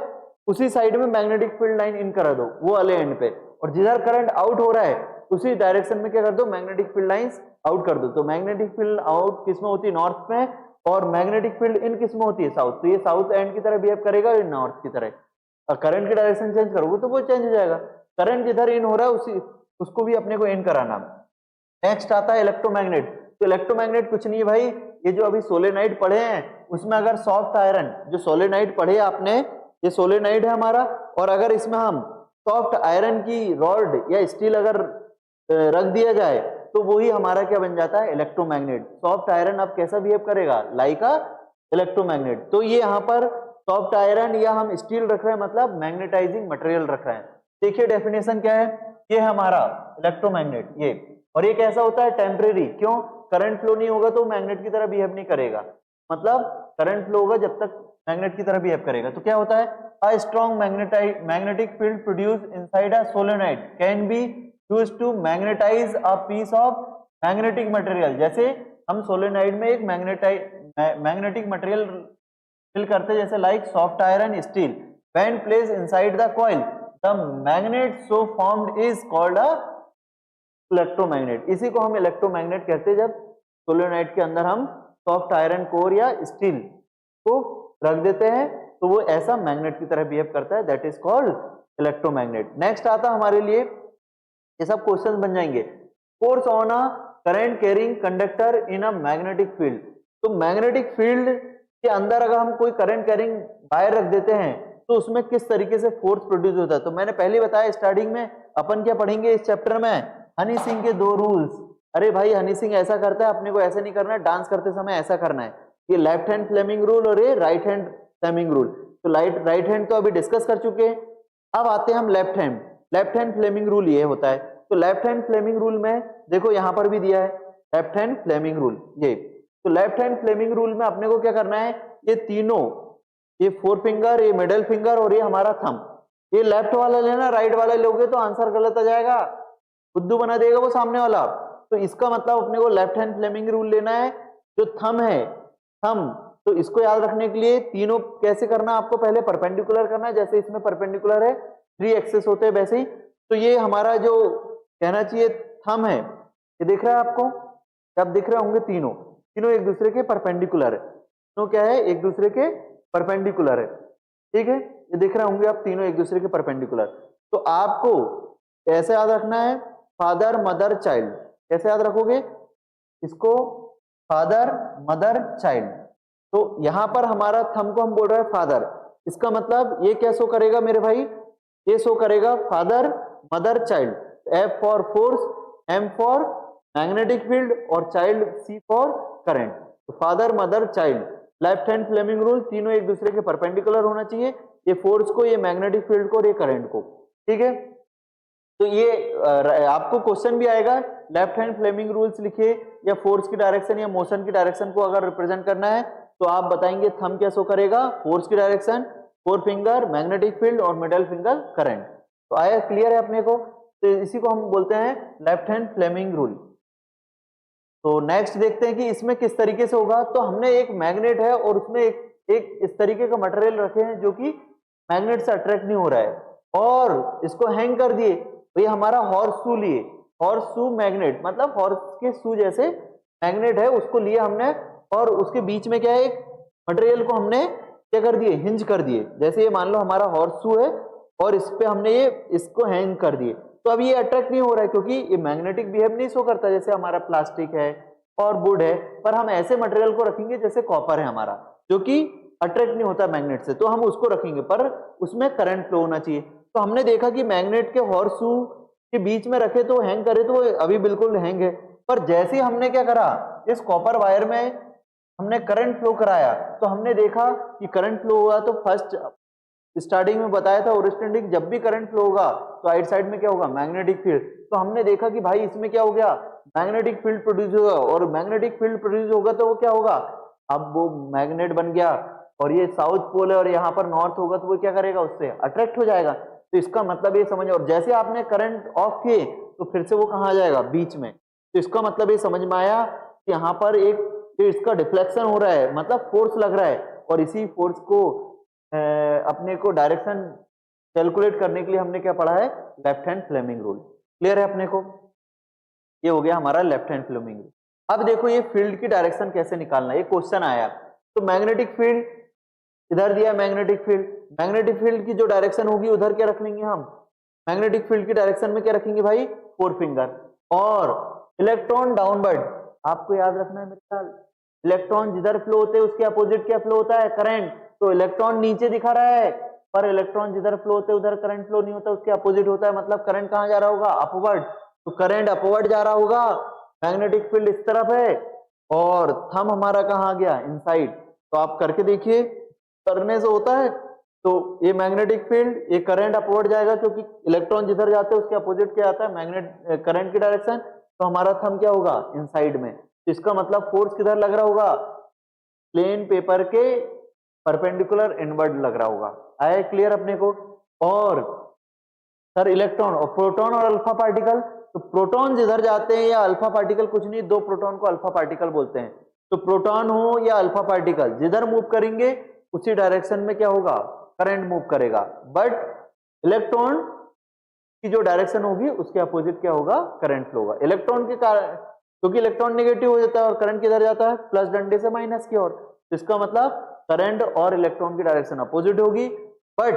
उसी साइड में मैग्नेटिक फील्ड लाइन इन करा दो, वो वाले एंड पे। और जिधर करंट आउट हो रहा है उसी डायरेक्शन में क्या कर दो? मैग्नेटिक फील्ड लाइंस आउट कर दो। तो मैग्नेटिक फील्ड आउट किस में होती है? नॉर्थ में। और मैग्नेटिक फील्ड इन किस में होती है? साउथ। तो ये साउथ एंड की तरह बिहेव करेगा, ये नॉर्थ की तरह। और करंट की डायरेक्शन चेंज करोगे तो वो चेंज हो जाएगा। करंट जिधर इन हो रहा है उसी उसको भी अपने को इन कराना। नेक्स्ट आता है इलेक्ट्रोमैग्नेट। तो इलेक्ट्रोमैग्नेट कुछ नहीं है भाई, ये जो अभी सोलेनाइड पढ़े हैं उसमें अगर सॉफ्ट आयरन, जो सोलेनाइड पढ़े आपने, ये सोलेनाइड है हमारा, और अगर इसमें हम सॉफ्ट आयरन की रॉड या स्टील अगर रख दिया जाए तो वही हमारा क्या बन जाता है? इलेक्ट्रोमैग्नेट। सॉफ्ट आयरन अब कैसा बिहेव करेगा? लाइक अ इलेक्ट्रोमैग्नेट। तो ये यहाँ पर सॉफ्ट आयरन या हम स्टील रख रहे हैं, मतलब मैग्नेटाइजिंग मटेरियल रख रहे हैं। देखिए डेफिनेशन क्या है, ये हमारा इलेक्ट्रोमैग्नेट ये, और ये कैसा होता है? टेम्परेरी। क्यों? करंट फ्लो नहीं होगा तो मैग्नेट की तरह बिहेव नहीं करेगा, मतलब करंट फ्लो होगा जब तक मैग्नेट की तरह बिहेव करेगा। तो क्या होता है? A strong magnetic field produce inside a solenoid can be used to magnetise a piece of magnetic material. जैसे हम सोलेनोइड में एक मैग्नेटिक मटेरियल फिल करते हैं, जैसे like soft iron, steel. When placed inside the coil the magnet so formed is called a electromagnet. इसी को हम इलेक्ट्रोमैग्नेट कहते हैं, जब सोलेनोइड के अंदर हम सॉफ्ट आयरन कोर या स्टील को रख देते हैं तो वो ऐसा मैग्नेट की तरह बिहेव करता है, that is called electromagnet. Next आता हमारे लिए, ये सब क्वेश्चन बन जाएंगे। Force on a current carrying conductor in a magnetic field. तो मैग्नेटिक फील्ड के अंदर अगर हम कोई करंट कैरिंग वायर रख देते हैं तो उसमें किस तरीके से फोर्स प्रोड्यूस होता है? तो मैंने पहले बताया स्टार्टिंग में, अपन क्या पढ़ेंगे इस चैप्टर में? हनी सिंह के 2 रूल्स। अरे भाई हनी सिंह ऐसा करता है, अपने को ऐसे नहीं करना है, डांस करते समय ऐसा करना है। ये लेफ्ट हैंड फ्लेमिंग रूल और ये राइट हैंड फ्लेमिंग रूल। तो राइट हैंड तो अभी डिस्कस कर चुके हैं, अब आते हैं हम left hand. Left hand Fleming rule ये होता है। तो लेफ्ट हैंड फ्लेमिंग रूल में देखो यहां पर भी दिया है लेफ्ट हैंड फ्लेमिंग रूल ये। तो लेफ्ट हैंड फ्लेमिंग रूल में अपने को क्या करना है? ये तीनों, ये 4 फिंगर, ये मिडिल फिंगर और ये हमारा थंब, ये लेफ्ट वाला लेना, राइट वाला लोगे तो आंसर गलत आ जाएगा, बुद्धू बना देगा वो सामने वाला। तो इसका मतलब अपने को लेफ्ट हैंड फ्लेमिंग रूल लेना है। जो थंब है, थंब, तो इसको याद रखने के लिए तीनों कैसे करना है? आपको पहले परपेंडिकुलर करना है, जैसे इसमें परपेंडिकुलर है, 3 एक्सेस होते हैं वैसे ही। तो ये हमारा जो कहना चाहिए थंब है, ये दिख रहा है आपको? अब दिख रहे होंगे तीनों, तीनों एक दूसरे के परपेंडिकुलर है। तो क्या है? एक दूसरे के परपेंडिकुलर है, ठीक है? ये दिख रहे होंगे आप, तीनों एक दूसरे के परपेंडिकुलर। तो आपको ऐसे याद रखना है, फादर मदर चाइल्ड। कैसे याद रखोगे इसको? Father mother child. तो यहां पर हमारा थंब को हम बोल रहे हैं फादर, इसका मतलब ये क्या शो करेगा मेरे भाई? ये शो करेगा father mother child. F for force, M for magnetic field और चाइल्ड C फॉर करंट। तो father mother child, left hand Fleming rule, तीनों एक दूसरे के परपेंडिकुलर होना चाहिए, ये फोर्स को, ये मैग्नेटिक फील्ड को और ये करंट को, ठीक है? तो ये आपको क्वेश्चन भी आएगा, लेफ्ट हैंड फ्लेमिंग रूल्स लिखिए, या फोर्स की डायरेक्शन या मोशन की डायरेक्शन को अगर रिप्रेजेंट करना है तो आप बताएंगे थंब क्या शो करेगा? फोर्स की डायरेक्शन, 4 फिंगर मैग्नेटिक फील्ड और मिडिल फिंगर करंट। तो आया क्लियर है अपने को? तो इसी को हम बोलते हैं लेफ्ट हैंड फ्लेमिंग रूल। तो नेक्स्ट देखते हैं कि इसमें किस तरीके से होगा। तो हमने एक मैग्नेट है और उसमें एक इस तरीके का मटेरियल रखे हैं जो कि मैग्नेट से अट्रैक्ट नहीं हो रहा है, और इसको हैंग कर दिए। तो ये हमारा हॉर्स शू लिए, हॉर्स शू मैग्नेट, मतलब हॉर्स के शू जैसे मैग्नेट है, उसको लिए हमने, और उसके बीच में क्या है? एक मटेरियल को हमने क्या कर दिए? हिंज कर दिए। जैसे ये मान लो हमारा हॉर्स शू है और इस पे हमने ये इसको हैंग कर दिए, तो अब ये अट्रैक्ट नहीं हो रहा है क्योंकि ये मैग्नेटिक बिहेव नहीं शो करता जैसे हमारा प्लास्टिक है और वुड है। पर हम ऐसे मटेरियल को रखेंगे जैसे कॉपर है हमारा, जो कि अट्रैक्ट नहीं होता मैग्नेट से, तो हम उसको रखेंगे, पर उसमें करंट फ्लो होना चाहिए। तो हमने देखा कि मैग्नेट के हॉर्स शू कि बीच में रखे तो हैंग करे तो अभी बिल्कुल हैंग है, पर जैसे ही हमने क्या करा, इस कॉपर वायर में हमने करंट फ्लो कराया तो हमने देखा कि करंट फ्लो हुआ। तो फर्स्ट स्टार्टिंग में बताया था ओरिजिनेटिंग, जब भी करंट फ्लो होगा तो राइट साइड में क्या होगा, मैग्नेटिक फील्ड। तो हमने देखा कि भाई इसमें क्या हो गया, मैग्नेटिक फील्ड प्रोड्यूस होगा, और मैग्नेटिक फील्ड प्रोड्यूस होगा तो वो क्या होगा, अब वो मैग्नेट बन गया, और ये साउथ पोल है और यहाँ पर नॉर्थ होगा तो वो क्या करेगा, उससे अट्रैक्ट हो जाएगा। तो इसका मतलब ये समझ, और जैसे आपने करंट ऑफ किए तो फिर से वो कहाँ आ जाएगा, बीच में। तो इसका मतलब ये समझ में आया कि यहाँ पर एक इसका डिफ्लेक्शन हो रहा है, मतलब फोर्स लग रहा है, और इसी फोर्स को अपने को डायरेक्शन कैलकुलेट करने के लिए हमने क्या पढ़ा है, left hand Fleming rule. Clear है अपने को, ये हो गया हमारा लेफ्ट हैंड फ्लेमिंग रूल। अब देखो ये फील्ड की डायरेक्शन कैसे निकालना, ये क्वेश्चन आया। तो मैग्नेटिक फील्ड इधर दिया, मैग्नेटिक फील्ड की जो डायरेक्शन होगी उधर क्या रख लेंगे हम, मैग्नेटिक फील्ड की डायरेक्शन में क्या रखेंगे भाई, 4 फिंगर। और इलेक्ट्रॉन डाउनवर्ड, आपको याद रखना है मेरे ख्याल, इलेक्ट्रॉन जिधर फ्लो होते हैं उसके अपोजिट क्या फ्लो होता है, करंट। तो इलेक्ट्रॉन नीचे दिखा रहा है, पर इलेक्ट्रॉन जिधर फ्लो होते हैं उधर करंट फ्लो नहीं होता, उसके अपोजिट होता है, मतलब करंट कहां जा रहा होगा, अपवर्ड। तो करंट अपवर्ड जा रहा होगा, मैग्नेटिक फील्ड इस तरफ है, और थंब हमारा कहां आ गया, इनसाइड। तो आप करके देखिए, करने से होता है। तो ये मैग्नेटिक फील्ड, ये करंट अपवर्ड जाएगा क्योंकि इलेक्ट्रॉन जिधर जाते हैं उसके अपोजिट क्या आता है, मैग्नेट करंट की डायरेक्शन। तो हमारा थंब क्या होगा, इनसाइड में। तो इसका मतलब फोर्स किधर लग रहा होगा, प्लेन पेपर के परपेंडिकुलर इनवर्ड लग रहा होगा। आया क्लियर अपने को। और सर इलेक्ट्रॉन और प्रोटॉन और अल्फा पार्टिकल, तो प्रोटॉन जिधर जाते हैं या अल्फा पार्टिकल, कुछ नहीं, दो प्रोटॉन को अल्फा पार्टिकल बोलते हैं। तो प्रोटॉन हो या अल्फा पार्टिकल जिधर मूव करेंगे उसी डायरेक्शन में क्या होगा, करंट मूव करेगा। बट इलेक्ट्रॉन की जो डायरेक्शन होगी उसके अपोजिट क्या होगा, करंट फ्लो होगा। इलेक्ट्रॉन के कारण, क्योंकि इलेक्ट्रॉन नेगेटिव हो जाता है और करंट किधर जाता है, प्लस डंडे से माइनस की ओर। इसका मतलब करंट और इलेक्ट्रॉन की डायरेक्शन अपोजिट होगी। बट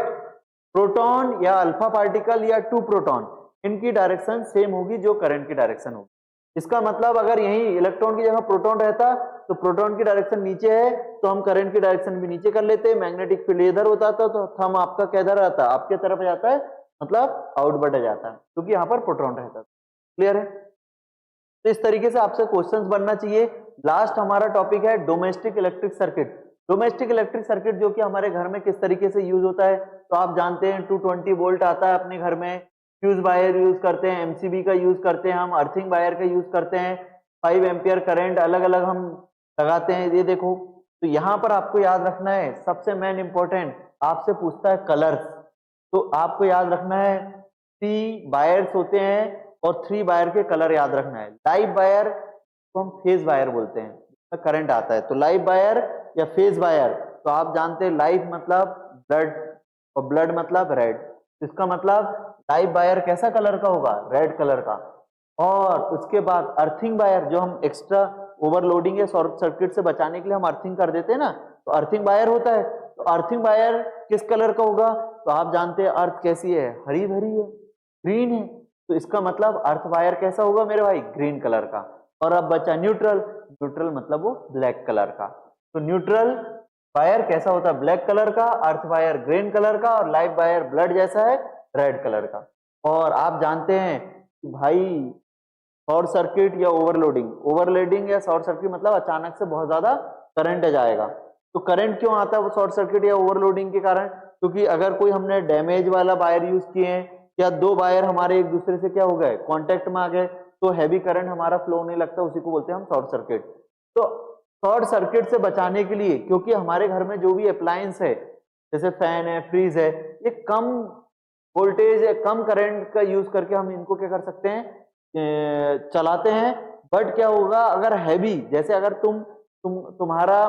प्रोटॉन या अल्फा पार्टिकल या 2 प्रोटॉन, इनकी डायरेक्शन सेम होगी जो करंट की डायरेक्शन होगी। इसका मतलब अगर यही इलेक्ट्रॉन की जगह प्रोटॉन रहता तो प्रोटॉन की डायरेक्शन नीचे है तो हम करंट की डायरेक्शन भी नीचे कर लेते, मैग्नेटिक फील्ड इधर होता तो थंब आपका किधर आता, आपके तरफ जाता है, मतलब आउटवर्ड जाता है, क्योंकि यहाँ पर प्रोटॉन रहता है। क्लियर है। तो इस तरीके से आपसे क्वेश्चंस बनना चाहिए। लास्ट हमारा टॉपिक है domestic electric circuit. Domestic electric circuit जो कि हमारे घर में किस तरीके से यूज होता है, तो आप जानते हैं 220 वोल्ट आता है अपने घर में, फ्यूज वायर यूज करते हैं, एमसीबी का यूज करते हैं, हम अर्थिंग वायर का यूज करते हैं, 5 एम्पियर करंट अलग अलग हम लगाते हैं। ये देखो, तो यहाँ पर आपको याद रखना है, सबसे मेन इंपॉर्टेंट आपसे पूछता है कलर्स। तो आपको याद रखना है 3 वायर्स होते हैं और 3 वायर के कलर याद रखना है। लाइव वायर तो हम फेज वायर बोलते हैं, इसमें करंट आता है। तो लाइव वायर या फेज वायर, तो आप जानते हैं लाइव मतलब ब्लड और ब्लड मतलब रेड। इसका मतलब लाइव वायर कैसा कलर का होगा, रेड कलर का। और उसके बाद अर्थिंग वायर, जो हम एक्स्ट्रा ओवरलोडिंग या शॉर्ट सर्किट से बचाने के लिए हम अर्थिंग कर देते हैं ना, तो अर्थिंग वायर होता है। तो अर्थिंग वायर किस कलर का होगा, तो आप जानते हैं अर्थ कैसी है, हरी भरी है, ग्रीन है। तो इसका मतलब अर्थ वायर कैसा होगा मेरे भाई, ग्रीन कलर का। और अब बचा न्यूट्रल, न्यूट्रल मतलब वो ब्लैक कलर का। तो न्यूट्रल वायर कैसा होता है, ब्लैक कलर का, अर्थ वायर ग्रीन कलर का, और लाइव वायर ब्लड जैसा है, रेड कलर का। और आप जानते हैं कि भाई शॉर्ट सर्किट या ओवरलोडिंग, ओवरलोडिंग या शॉर्ट सर्किट मतलब अचानक से बहुत ज्यादा करंट जाएगा। तो करंट क्यों आता है वो शॉर्ट सर्किट या ओवरलोडिंग के कारण, क्योंकि अगर कोई हमने डैमेज वाला वायर यूज किए हैं या 2 वायर हमारे एक दूसरे से क्या हो गए, कांटेक्ट में आ गए, तो हैवी करंट हमारा फ्लो नहीं लगता, उसी को बोलते हैं हम शॉर्ट सर्किट। तो शॉर्ट सर्किट से बचाने के लिए, क्योंकि हमारे घर में जो भी अप्लायंस है जैसे फैन है, फ्रीज है, ये कम वोल्टेज या कम करंट का यूज करके हम इनको क्या कर सकते हैं, चलाते हैं। बट क्या होगा अगर हैवी, जैसे अगर तुम्हारा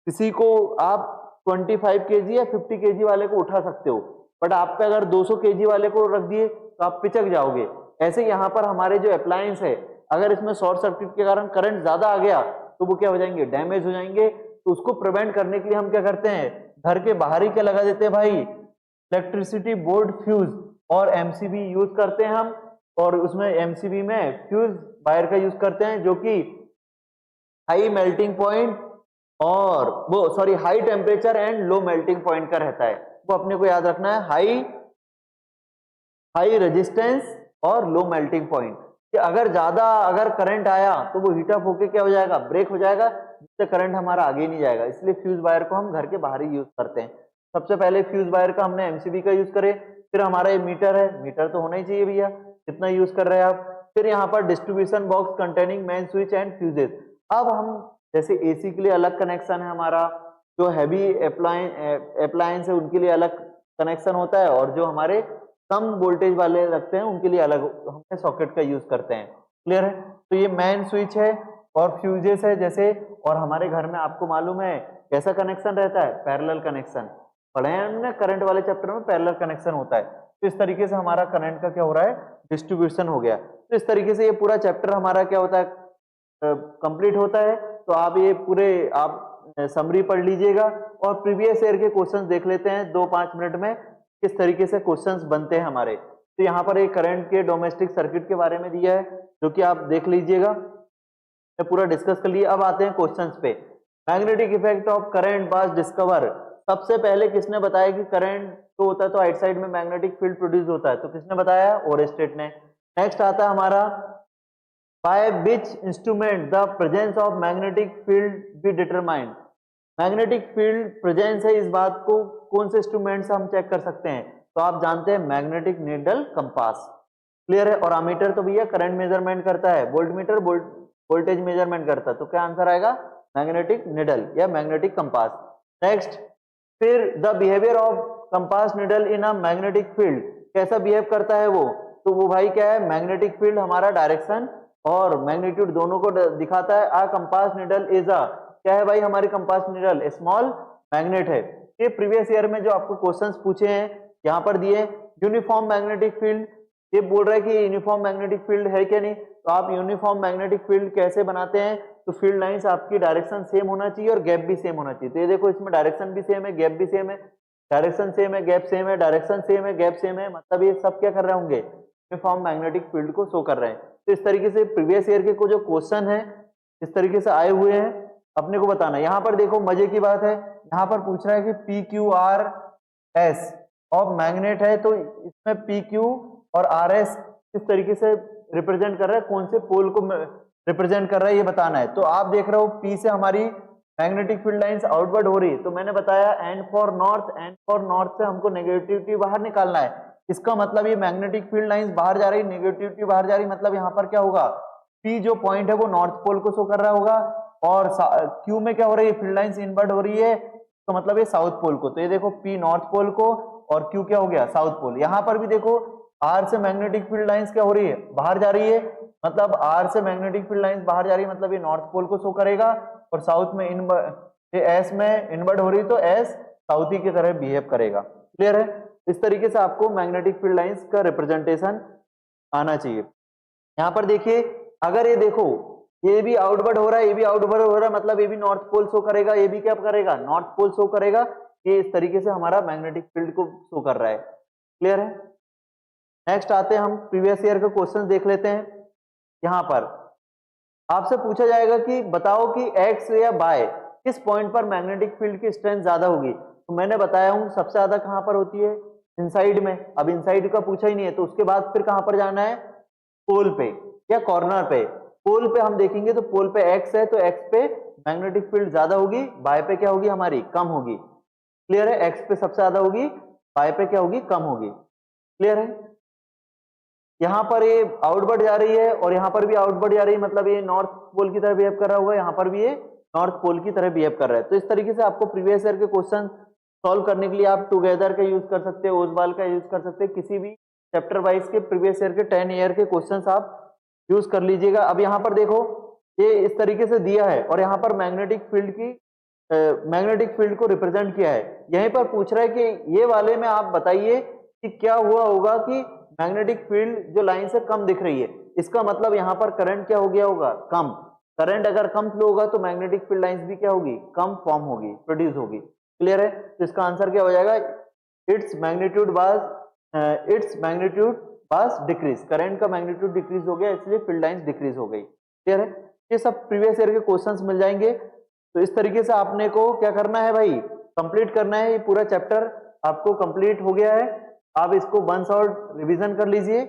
किसी को आप 25 केजी या 50 केजी वाले को उठा सकते हो, बट आप पे अगर 200 केजी वाले को रख दिए तो आप पिचक जाओगे। ऐसे यहाँ पर हमारे जो अप्लायंस है, अगर इसमें शॉर्ट सर्किट के कारण करंट ज्यादा आ गया तो वो क्या हो जाएंगे, डैमेज हो जाएंगे। तो उसको प्रिवेंट करने के लिए हम क्या करते हैं, घर के बाहर ही क्या लगा देते हैं भाई, इलेक्ट्रिसिटी बोर्ड फ्यूज और एमसीबी यूज करते हैं हम। और उसमें एमसीबी में फ्यूज वायर का यूज करते हैं जो कि हाई मेल्टिंग पॉइंट और वो sorry high temperature and low melting point का रहता है। वो अपने को याद रखना है, हाई रेजिस्टेंस और लो मेल्टिंग पॉइंट, कि अगर ज्यादा अगर करंट आया तो वो हीट अप होके क्या हो जाएगा, ब्रेक हो जाएगा, जिससे करंट हमारा आगे नहीं जाएगा। इसलिए फ्यूज वायर को हम घर के बाहर ही यूज करते हैं। सबसे पहले फ्यूज वायर का हमने एमसीबी का यूज करे, फिर हमारा ये मीटर है, मीटर तो होना ही चाहिए भैया, कितना यूज कर रहे हैं आप। फिर यहाँ पर distribution box containing main switch and fuses. अब हम जैसे एसी के लिए अलग कनेक्शन है हमारा, जो हैवी अप्लायंस है उनके लिए अलग कनेक्शन होता है, और जो हमारे कम वोल्टेज वाले रखते हैं उनके लिए अलग हम सॉकेट का यूज करते हैं। क्लियर है? तो ये मेन स्विच है और फ्यूजेस है जैसे, और हमारे घर में आपको मालूम है कैसा कनेक्शन रहता है, पैरेलल कनेक्शन। पढ़े हैं हमने करंट वाले चैप्टर में, पैरेलल कनेक्शन होता है। तो इस तरीके से हमारा करंट का क्या हो रहा है, डिस्ट्रीब्यूशन हो गया। तो इस तरीके से ये पूरा चैप्टर हमारा क्या होता है, कंप्लीट होता है। तो आप ये पूरे आप समरी पढ़ लीजिएगा और प्रीवियस ईयर के क्वेश्चंस देख लेते हैं 2-5 मिनट में, किस तरीके से क्वेश्चंस बनते हैं हमारे। तो यहाँ पर एक करंट के डोमेस्टिक सर्किट के बारे में दिया है, जो कि आप देख लीजिएगा, पूरा डिस्कस कर लिए। अब आते हैं क्वेश्चंस पे। Magnetic effect of current was discover. सबसे पहले किसने बताया कि करंट तो होता है तो राइट साइड में मैग्नेटिक फील्ड प्रोड्यूस होता है, तो किसने बताया, ओरेस्टेड ने। नेक्स्ट आता है हमारा, by which instrument the presence of magnetic field be determined. Magnetic field presence है, इस बात को कौन से इंस्ट्रूमेंट से हम चेक कर सकते हैं, तो आप जानते हैं मैग्नेटिक नीडल कंपास। क्लियर है? और अमीटर तो भैया करंट मेजरमेंट करता है, वोल्ट मीटर वोल्टेज मेजरमेंट करता है। तो क्या आंसर आएगा, मैग्नेटिक निडल या मैग्नेटिक कंपास। नेक्स्ट, फिर the behaviour of compass needle in a magnetic field, कैसा बिहेव करता है वो, तो वो भाई क्या है, मैग्नेटिक फील्ड हमारा डायरेक्शन और मैग्नीट्यूड दोनों को दिखाता है। आ कंपास निडल इज अ, क्या है भाई हमारी कंपास निडल, स्मॉल मैग्नेट है। ये प्रीवियस ईयर में जो आपको क्वेश्चंस पूछे हैं यहाँ पर दिए, यूनिफॉर्म मैग्नेटिक फील्ड, ये बोल रहा है कि यूनिफॉर्म मैग्नेटिक फील्ड है क्या नहीं, तो आप यूनिफॉर्म मैग्नेटिक फील्ड कैसे बनाते हैं, तो फील्ड लाइंस आपकी डायरेक्शन सेम होना चाहिए और गैप भी सेम होना चाहिए। तो ये देखो इसमें डायरेक्शन भी सेम है, गैप भी सेम है, डायरेक्शन सेम है, गैप सेम है, डायरेक्शन सेम है, गैप सेम है, मतलब ये सब क्या कर रहे होंगे, यूनिफॉर्म मैग्नेटिक फील्ड को शो कर रहे हैं। तो इस तरीके से प्रीवियस ईयर के को जो क्वेश्चन है इस तरीके से आए हुए हैं, अपने को बताना। यहाँ पर देखो मजे की बात है, यहाँ पर पूछ रहा है कि P Q R S of magnet है, तो इसमें पी क्यू और आर एस किस तरीके से रिप्रेजेंट कर रहा है, कौन से पोल को रिप्रेजेंट कर रहा है ये बताना है। तो आप देख रहे हो पी से हमारी मैग्नेटिक फील्ड लाइंस आउटवर्ड हो रही है, तो मैंने बताया एंड फॉर नॉर्थ से हमको नेगेटिविटी बाहर निकालना है। इसका मतलब ये मैग्नेटिक फील्ड लाइंस बाहर जा रही, नेगेटिविटी बाहर जा रही, मतलब यहाँ पर क्या होगा, पी जो पॉइंट है वो नॉर्थ पोल को शो कर रहा होगा, और क्यू में क्या हो रही है, फील्ड लाइंस इनवर्ड हो रही है, तो मतलब ये साउथ पोल को। तो ये देखो पी नॉर्थ पोल को और क्यू क्या हो गया, साउथ पोल। यहाँ पर भी देखो आर से मैग्नेटिक फील्ड लाइंस क्या हो रही है, बाहर जा रही है, मतलब आर से मैग्नेटिक फील्ड लाइंस बाहर जा रही है, मतलब ये नॉर्थ पोल को शो करेगा, और साउथ में एस में इनवर्ड हो रही, तो एस साउथी की तरह बिहेव करेगा। क्लियर है? इस तरीके से आपको मैग्नेटिक फील्ड लाइंस का रिप्रेजेंटेशन आना चाहिए। यहाँ पर देखिए, अगर ये देखो ये भी आउटवर्ड हो रहा है, ये भी आउटवर्ड हो रहा है, मतलब ये भी नॉर्थ पोल शो करेगा, ये भी क्या करेगा, नॉर्थ पोल शो करेगा। ये इस तरीके से हमारा मैग्नेटिक फील्ड को शो कर रहा है। क्लियर है? नेक्स्ट आते हैं हम प्रीवियस ईयर का क्वेश्चन देख लेते हैं। यहाँ पर आपसे पूछा जाएगा कि बताओ कि एक्स या बाय किस पॉइंट पर मैग्नेटिक फील्ड की स्ट्रेंथ ज्यादा होगी। तो मैंने बताया हूं सबसे ज्यादा कहां पर होती है, इनसाइड में। अब इनसाइड का पूछा ही नहीं है, तो उसके बाद फिर कहां पर जाना है, पोल पे या कॉर्नर पे। पोल पे हम देखेंगे तो पोल पे एक्स है, तो एक्स पे मैग्नेटिक फील्ड ज्यादा होगी, बाय पे क्या होगी हमारी, कम होगी। क्लियर है? एक्स पे सबसे ज्यादा होगी, बाय पे क्या होगी, कम होगी। क्लियर है? यहाँ पर ये आउटवर्ड जा रही है और यहाँ पर भी आउटवर्ड जा रही है, मतलब ये नॉर्थ पोल की तरह बिहेव कर रहा होगा, यहाँ पर भी ये नॉर्थ पोल की तरह बिहेव कर रहा है। तो इस तरीके से आपको प्रीवियस ईयर के क्वेश्चन सॉल्व करने के लिए आप टुगेदर का यूज कर सकते हैं, ओसवाल का यूज कर सकते हैं, किसी भी चैप्टर वाइज के प्रीवियस ईयर के 10 ईयर के क्वेश्चंस आप यूज कर लीजिएगा। अब यहाँ पर देखो ये इस तरीके से दिया है और यहाँ पर मैग्नेटिक फील्ड को रिप्रेजेंट किया है। यहीं पर पूछ रहा है कि ये वाले में आप बताइए कि क्या हुआ होगा कि मैग्नेटिक फील्ड जो लाइन से कम दिख रही है, इसका मतलब यहाँ पर करंट क्या हो गया होगा, कम। करंट अगर कम फ्लो होगा तो मैग्नेटिक फील्ड लाइंस भी क्या होगी, कम फॉर्म होगी, प्रोड्यूस होगी। क्लियर है? तो इसका आंसर क्या हो जाएगा, its magnitude was decrease. Current का मैग्नीट्यूड डिक्रीज हो गया, इसलिए फील्ड लाइंस डिक्रीज हो गई। क्लियर है? ये सब प्रीवियस ईयर के क्वेश्चंस मिल जाएंगे। तो इस तरीके से आपने को क्या करना है भाई, कंप्लीट करना है। ये पूरा चैप्टर आपको कंप्लीट हो गया है। आप इसको वन शॉट रिवीजन कर लीजिए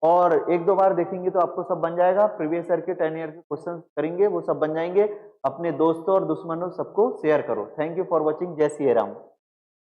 और एक दो बार देखेंगे तो आपको सब बन जाएगा। प्रीवियस ईयर के 10 ईयर के क्वेश्चन करेंगे, वो सब बन जाएंगे। अपने दोस्तों और दुश्मनों सबको शेयर करो। Thank you for watching. जय श्री राम।